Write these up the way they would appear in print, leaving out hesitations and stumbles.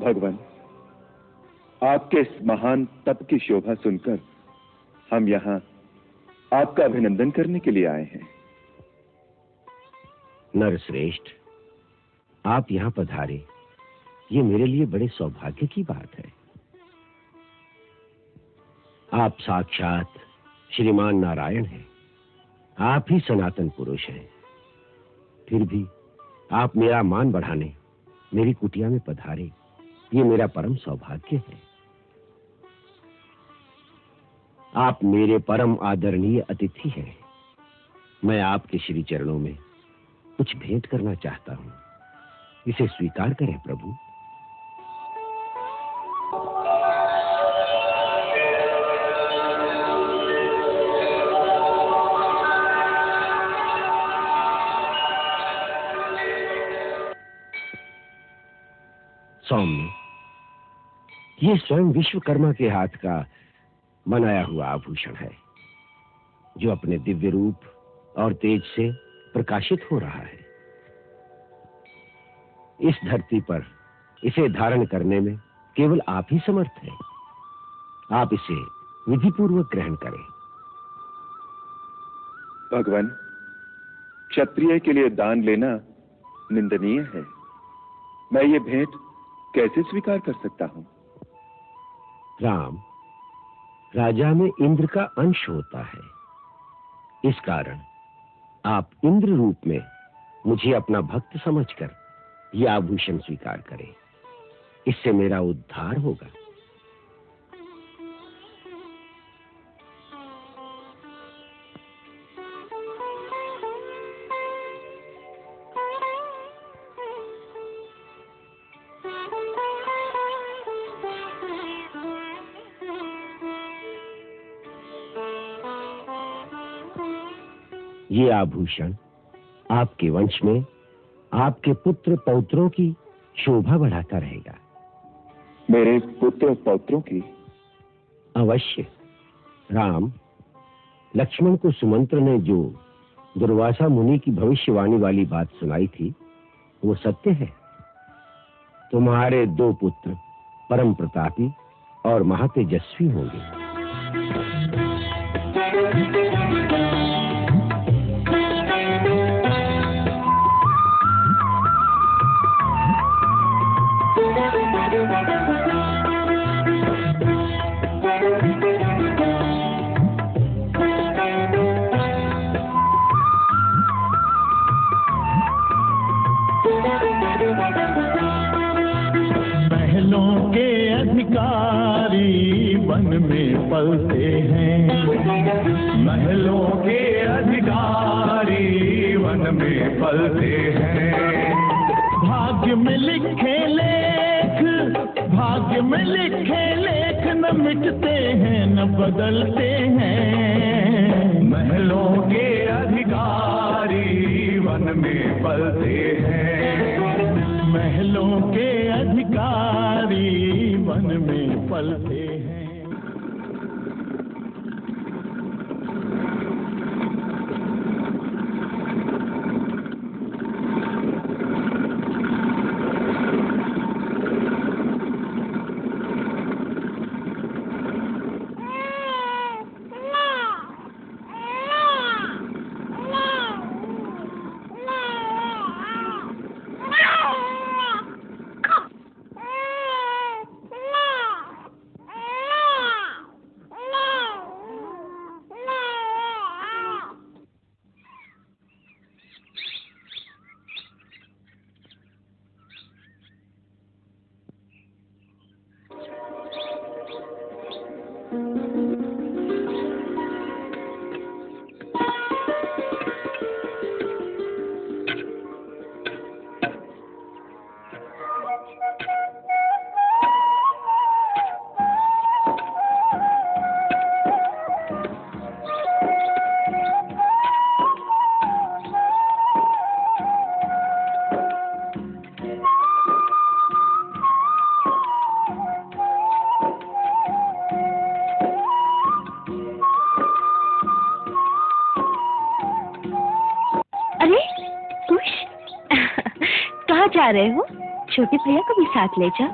भगवान, आपके इस महान तप की शोभा सुनकर हम यहाँ आपका अभिनंदन करने के लिए आए हैं। नरश्रेष्ठ, आप यहाँ पधारे, ये मेरे लिए बड़े सौभाग्य की बात है। आप साक्षात श्रीमान नारायण हैं, आप ही सनातन पुरुष हैं। फिर भी आप मेरा मान बढ़ाने मेरी कुटिया में पधारे, ये मेरा परम सौभाग्य है। आप मेरे परम आदरणीय अतिथि हैं। मैं आपके श्री चरणों में कुछ भेंट करना चाहता हूं, इसे स्वीकार करें प्रभु। सौम्य, ये स्वयं विश्वकर्मा के हाथ का बनाया हुआ आभूषण है, जो अपने दिव्य रूप और तेज से प्रकाशित हो रहा है। इस धरती पर इसे धारण करने में केवल आप ही समर्थ हैं। आप इसे विधिपूर्वक ग्रहण करें। भगवान, क्षत्रिय के लिए दान लेना निंदनीय है। मैं ये भेंट कैसे स्वीकार कर सकता हूं? राम, राजा में इंद्र का अंश होता है। इस कारण आप इंद्र रूप में मुझे अपना भक्त समझकर यह आभूषण स्वीकार करें। इससे मेरा उद्धार होगा। ये आभूषण आपके वंश में आपके पुत्र पौत्रों की शोभा बढ़ाता रहेगा। मेरे पुत्र पौत्रों की? अवश्य। राम, लक्ष्मण को सुमंत्र ने जो दुर्वासा मुनि की भविष्यवाणी वाली बात सुनाई थी, वो सत्य है। तुम्हारे 2 पुत्र परम प्रतापी और महातेजस्वी होंगे। महलों के अधिकारी वन में पलते हैं। महलों के अधिकारी वन में पलते हैं। भाग्य में लिखे लेख, भाग्य में लिखे लेख न मिटते हैं न बदलते हैं। महलों के अधिकारी वन में पलते हैं। महलों के अधिकारी वन में पलते हैं। जा रहे हो? छोटे भैया को भी साथ ले जाओ।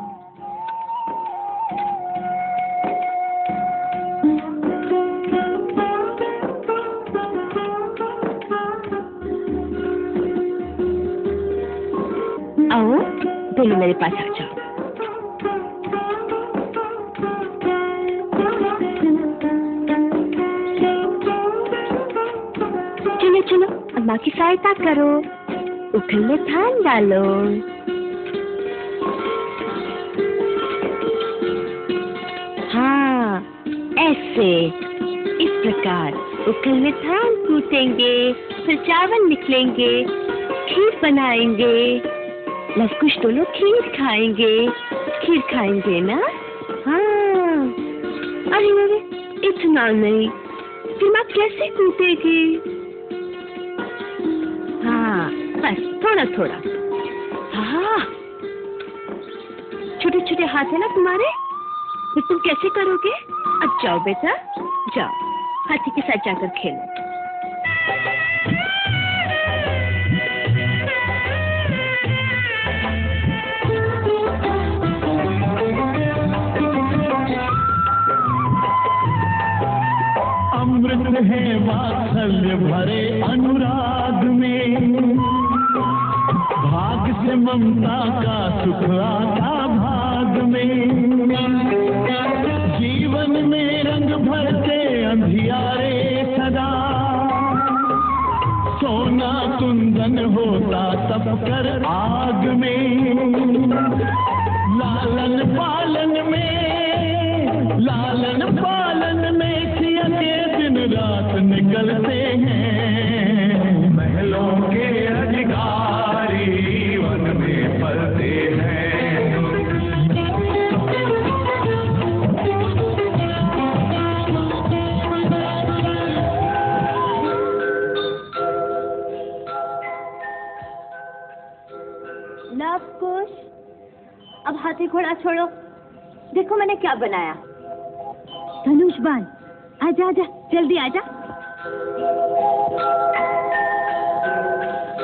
आओ दोनों मेरे पास आ जाओ। चलो चलो अम्मा की सहायता करो, उखल में धान डालो। हाँ ऐसे, इस प्रकार उखल में धान कूटेंगे, फिर चावल निकलेंगे, खीर बनाएंगे। लवकुश तो लोग खीर खाएंगे ना? हाँ। अरे इतना नहीं, फिर माँ कैसे कूटेगी? हाँ बस थोड़ा थोड़ा। हाँ छोटे छोटे हाथ है ना तुम्हारे, फिर तुम कैसे करोगे? अब जाओ बेटा, जाओ हाथी के साथ जाकर खेलो। अमृत है वात्सल्य भरे अनुराग में, भाग से ममता का सुख आता भाग में। जीवन में रंग भरते अंधियारे सदा, सोना कुंदन होता तब कर आग में। लालन पालन में सिया के दिन रात निकलते हैं। महलों के अधिकारी वन में पलते हैं। लवकुश, अब हाथी घोड़ा छोड़ो, देखो मैंने क्या बनाया। धनुष बाण, आजा आजा जल्दी आजा।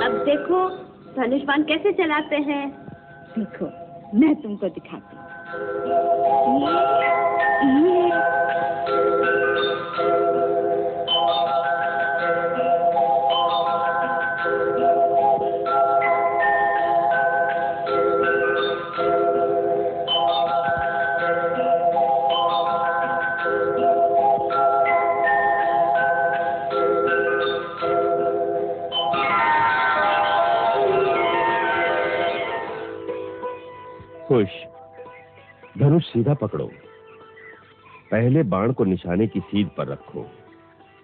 अब देखो धनुष बाण कैसे चलाते हैं। देखो मैं तुमको दिखाती हूँ। ये खुश, धनुष सीधा पकड़ो, पहले बाण को निशाने की सीध पर रखो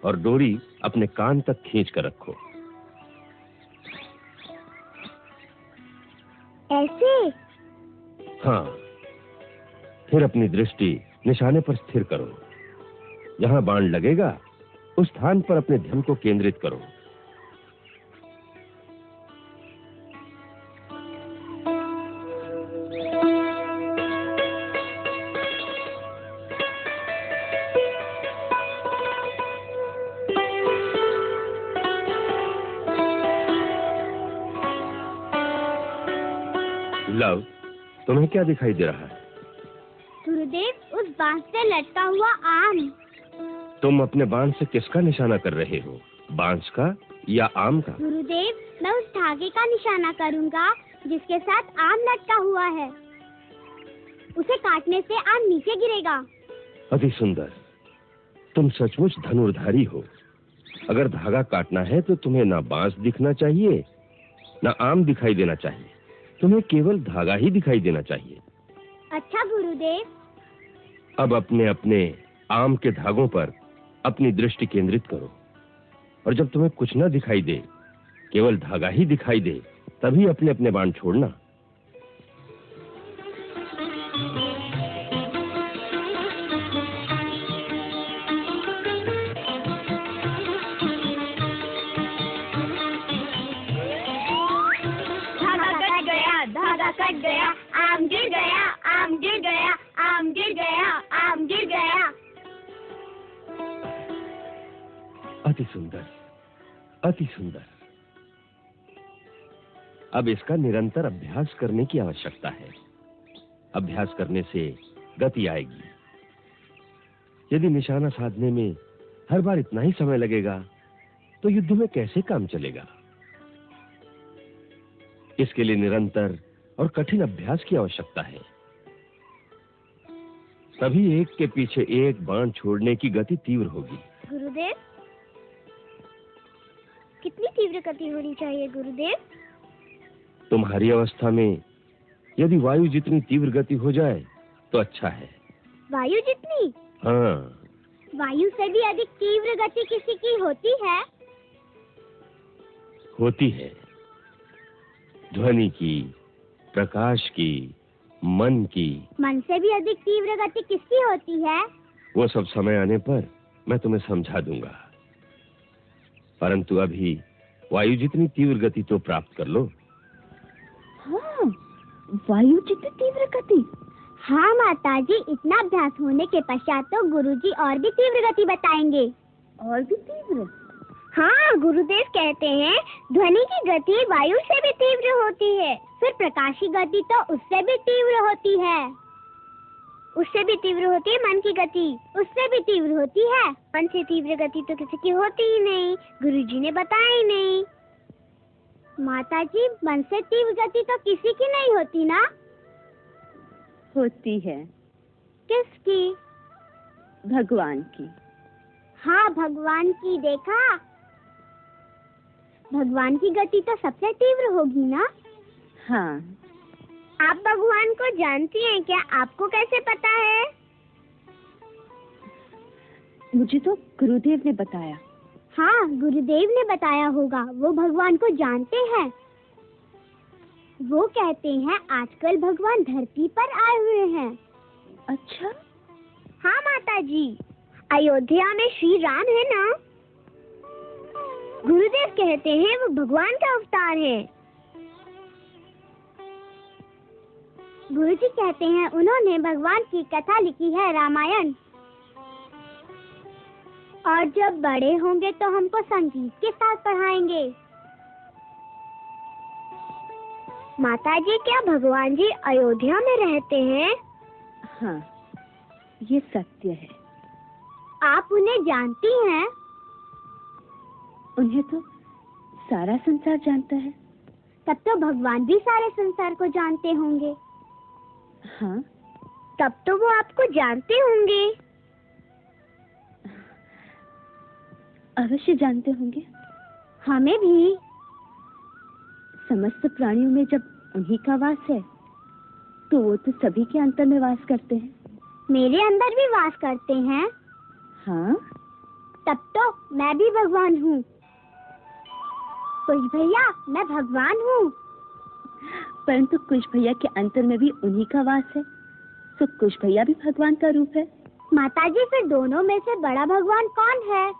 और डोरी अपने कान तक खींच कर रखो। ऐसे? हाँ, फिर अपनी दृष्टि निशाने पर स्थिर करो। जहां बाण लगेगा उस स्थान पर अपने ध्यान को केंद्रित करो। लव, तुम्हें क्या दिखाई दे रहा है? गुरुदेव, उस बांस से लटका हुआ आम। तुम अपने बाण से किसका निशाना कर रहे हो, बांस का या आम का? गुरुदेव, मैं उस धागे का निशाना करूंगा जिसके साथ आम लटका हुआ है। उसे काटने से आम नीचे गिरेगा। अति सुंदर, तुम सचमुच धनुर्धारी हो। अगर धागा काटना है तो तुम्हें ना बांस दिखना चाहिए ना आम दिखाई देना चाहिए, तुम्हें केवल धागा ही दिखाई देना चाहिए। अच्छा गुरुदेव। अब अपने अपने आम के धागों पर अपनी दृष्टि केंद्रित करो और जब तुम्हें कुछ न दिखाई दे, केवल धागा ही दिखाई दे, तभी अपने अपने बाण छोड़ना। कट गया, आम गिर गया, आम गिर गया, आम गिर गया, आम गिर गया। अति सुंदर, अति सुंदर। अब इसका निरंतर अभ्यास करने की आवश्यकता है। अभ्यास करने से गति आएगी। यदि निशाना साधने में हर बार इतना ही समय लगेगा तो युद्ध में कैसे काम चलेगा? इसके लिए निरंतर और कठिन अभ्यास की आवश्यकता है। तभी एक के पीछे एक बाण छोड़ने की गति तीव्र होगी। गुरुदेव, कितनी तीव्र गति होनी चाहिए गुरुदेव? तुम्हारी अवस्था में यदि वायु जितनी तीव्र गति हो जाए तो अच्छा है। वायु जितनी? हाँ। वायु से भी अधिक तीव्र गति किसी की होती है? होती है। ध्वनि की, प्रकाश की, मन की। मन से भी अधिक तीव्र गति किसकी होती है? वो सब समय आने पर मैं तुम्हें समझा दूंगा, परंतु अभी वायु जितनी तीव्र गति तो प्राप्त कर लो। हाँ, वायु जितनी तीव्र गति। हाँ माताजी, इतना अभ्यास होने के पश्चात तो गुरुजी और भी तीव्र गति बताएंगे। और भी तीव्र? हाँ, गुरुदेव कहते हैं ध्वनि की गति वायु से भी तीव्र होती है, फिर प्रकाश की गति तो उससे भी तीव्र होती है, उससे भी तीव्र होती है मन की गति, उससे भी तीव्र होती है। मन से तीव्र गति तो किसी की होती ही नहीं, गुरुजी ने बताया ही नहीं। माताजी, मन से तीव्र गति तो किसी की नहीं होती ना? होती है। किसकी? भगवान की। हाँ, भगवान की। देखा, भगवान की गति तो सबसे तीव्र होगी ना? हाँ। आप भगवान को जानती हैं क्या? आपको कैसे पता है? मुझे तो गुरुदेव ने बताया। हाँ, गुरुदेव ने बताया होगा, वो भगवान को जानते हैं। वो कहते हैं आजकल भगवान धरती पर आए हुए हैं। अच्छा? हाँ माताजी, अयोध्या में श्री राम है ना, गुरुदेव कहते हैं वो भगवान का अवतार है। गुरुजी कहते हैं उन्होंने भगवान की कथा लिखी है, रामायण। और जब बड़े होंगे तो हमको संगीत के साथ पढ़ाएंगे। माताजी, क्या भगवान जी अयोध्या में रहते हैं? हाँ, ये सत्य है। आप उन्हें जानती हैं? उन्हें तो सारा संसार जानता है। तब तो भगवान भी सारे संसार को जानते होंगे। हाँ। तब तो वो आपको जानते होंगे। अवश्य जानते होंगे। हमें भी। समस्त प्राणियों में जब उन्हीं का वास है तो वो तो सभी के अंतर में वास करते हैं। मेरे अंदर भी वास करते हैं। हाँ। तब तो मैं भी भगवान हूँ। कुछ भैया, मैं भगवान हूँ। परंतु कुछ भैया के अंतर में भी उन्हीं का वास है, तो कुछ भैया भी भगवान का रूप है। माताजी, फिर दोनों में से बड़ा भगवान कौन है?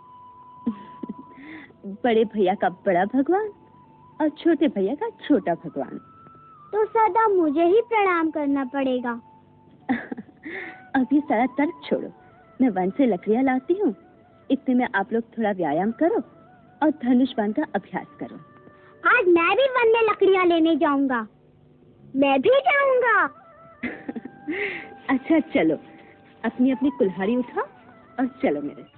बड़े भैया का बड़ा भगवान और छोटे भैया का छोटा भगवान। तो सदा मुझे ही प्रणाम करना पड़ेगा। अभी सारा तर्क छोड़ो, मैं वन से लकड़ियाँ लाती हूँ। इतने में आप लोग थोड़ा व्यायाम करो और धनुष बाण का अभ्यास करो। आज मैं भी वन में लकड़ियाँ लेने जाऊंगा। मैं भी जाऊंगा। अच्छा चलो, अपनी अपनी कुल्हाड़ी उठाओ और चलो मेरे।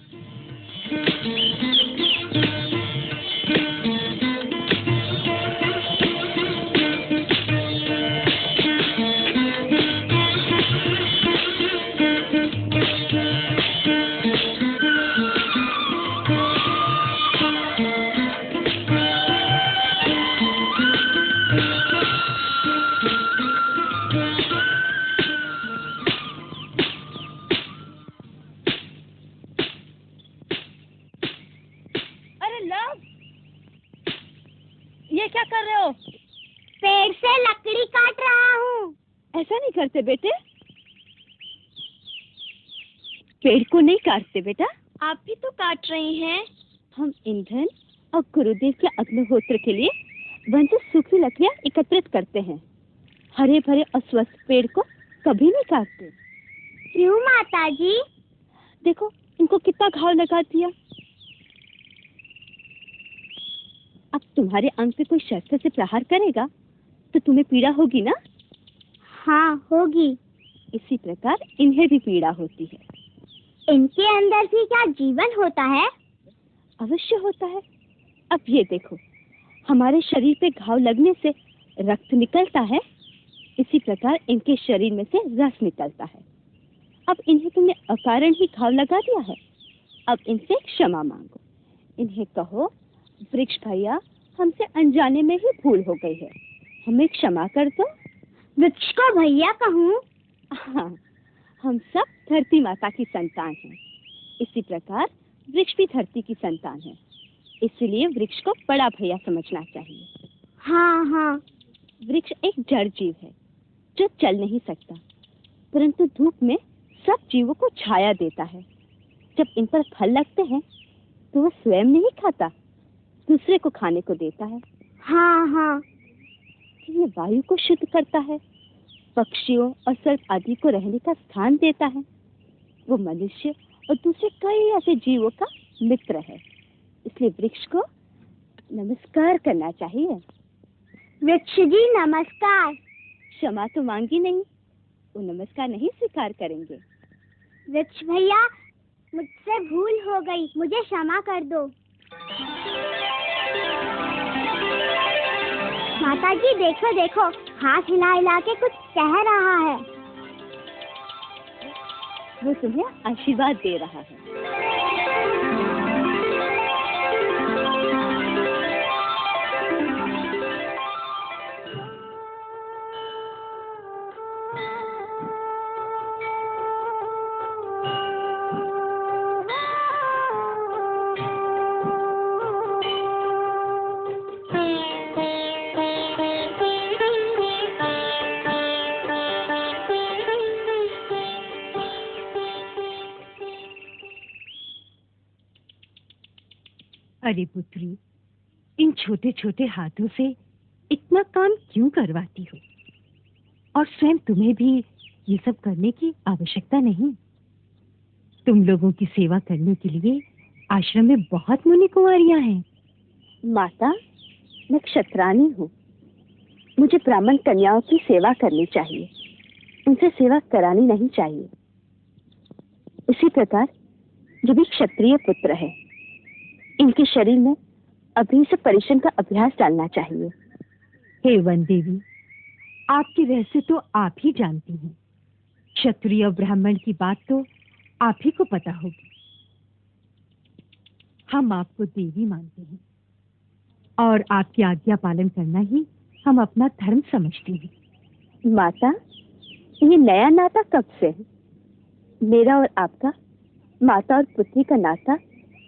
ये क्या कर रहे हो? पेड़ से लकड़ी काट रहा हूँ। ऐसा नहीं करते बेटे, पेड़ को नहीं काटते बेटा। आप भी तो काट रही हैं। हम ईंधन और गुरुदेव के अग्निहोत्र के लिए वन से सूखी लकड़ियाँ एकत्रित करते हैं। हरे भरे और स्वस्थ पेड़ को कभी नहीं काटते। क्यों माताजी? देखो इनको कितना घाव लगा दिया। अब तुम्हारे अंग पे कोई शस्त्र से प्रहार करेगा तो तुम्हें पीड़ा होगी ना? हाँ होगी। इसी प्रकार इन्हें भी पीड़ा होती है। इनके अंदर भी क्या जीवन होता है? अवश्य होता है। अब ये देखो, हमारे शरीर पे घाव लगने से रक्त निकलता है इसी प्रकार इनके शरीर में से रस निकलता है। अब इन्हें तुमने अकारण ही घाव लगा दिया है। अब इनसे क्षमा मांगो। इन्हें कहो, वृक्ष भैया, हमसे अनजाने में ही भूल हो गई है, हमें क्षमा कर दो। वृक्ष को भैया कहूँ? हाँ, हम सब धरती माता की संतान हैं। इसी प्रकार वृक्ष भी धरती की संतान है, इसलिए वृक्ष को बड़ा भैया समझना चाहिए। हाँ हाँ। वृक्ष एक जड़ जीव है जो चल नहीं सकता, परंतु धूप में सब जीवों को छाया देता है। जब इन पर फल लगते हैं तो वो स्वयं नहीं खाता, दूसरे को खाने को देता है। हाँ हाँ। ये वायु को शुद्ध करता है, पक्षियों और सर्प आदि को रहने का स्थान देता है। वो मनुष्य और दूसरे कई ऐसे जीवों का मित्र है, इसलिए वृक्ष को नमस्कार करना चाहिए। वृक्ष जी नमस्कार। क्षमा तो मांगी नहीं, वो नमस्कार नहीं स्वीकार करेंगे। वृक्ष भैया, मुझसे भूल हो गई, मुझे क्षमा कर दो। माता जी देखो देखो, हाथ हिला हिला के कुछ कह रहा है। वो तुम्हें आशीर्वाद दे रहा है। अरे पुत्री, इन छोटे छोटे हाथों से इतना काम क्यों करवाती हो? और स्वयं तुम्हें भी ये सब करने की आवश्यकता नहीं। तुम लोगों की सेवा करने के लिए आश्रम में बहुत मुनि कुंवारियां हैं। माता, मैं क्षत्रानी हूँ, मुझे ब्राह्मण कन्याओं की सेवा करनी चाहिए, उनसे सेवा करानी नहीं चाहिए। उसी प्रकार जो भी क्षत्रिय पुत्र है, इनके शरीर में अभी से परिश्रम का अभ्यास डालना चाहिए। हे वन देवी, आपके रहस्य तो आप ही जानती हैं। क्षत्रिय और ब्राह्मण की बात तो आप ही को पता होगी। हम आपको देवी मानते हैं और आपकी आज्ञा पालन करना ही हम अपना धर्म समझते हैं। माता, ये नया नाता कब से है? मेरा और आपका माता और पुत्री का नाता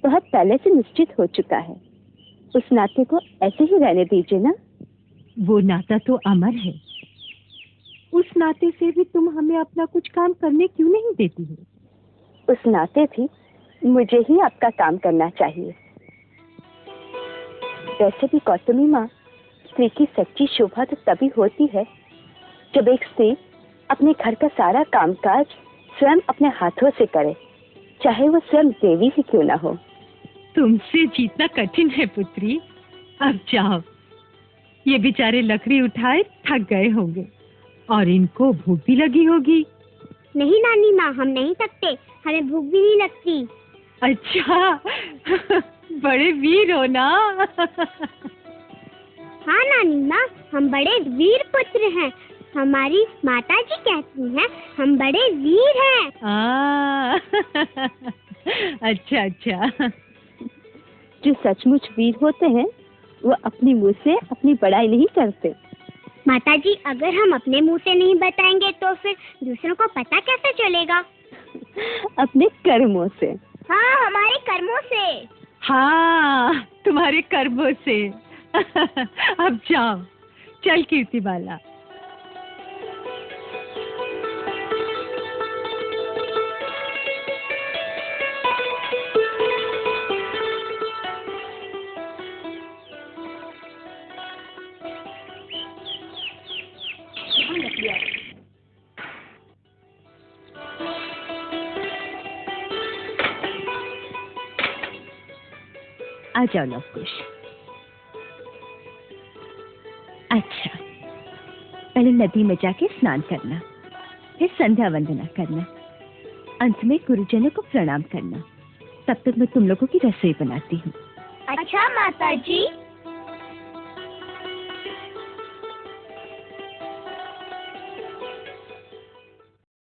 बहुत पहले से निश्चित हो चुका है। उस नाते को ऐसे ही रहने दीजिए ना। वो नाता तो अमर है। उस नाते से भी तुम हमें अपना कुछ काम करने क्यों नहीं देती हो? उस नाते भी मुझे ही आपका काम करना चाहिए। वैसे भी गौतमी माँ, स्त्री की सच्ची शोभा तो तभी होती है जब एक स्त्री अपने घर का सारा कामकाज स्वयं अपने हाथों से करे, चाहे वो स्वयं देवी ही क्यों ना हो। तुमसे जीतना कठिन है पुत्री। अब जाओ, ये बेचारे लकड़ी उठाए थक गए होंगे और इनको भूख भी लगी होगी। नहीं नानी माँ, हम नहीं थकते, हमें भूख भी नहीं लगती। अच्छा, बड़े वीर हो ना। हाँ नानी माँ, हम बड़े वीर पुत्र हैं। हमारी माता जी कहती हैं हम बड़े वीर हैं। अच्छा अच्छा। जो सचमुच वीर होते हैं वो अपनी मुंह से अपनी बड़ाई नहीं करते। माता जी, अगर हम अपने मुंह से नहीं बताएंगे तो फिर दूसरों को पता कैसे चलेगा? अपने कर्मों से। हाँ, हमारे कर्मों से। हाँ, तुम्हारे कर्मों से। अब जाओ, चल कीर्तिबाला। आ जाओ लवकुश। अच्छा, पहले नदी में जाके स्नान करना, फिर संध्या वंदना करना, अंत में गुरुजनों को प्रणाम करना। तब तक मैं तुम लोगों की रसोई बनाती हूँ। अच्छा माता जी।